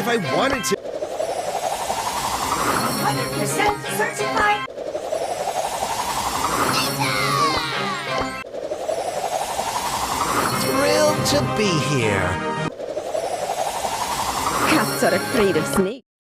if I wanted to. 100% certified. Thrilled to be here. Cats are afraid of snakes.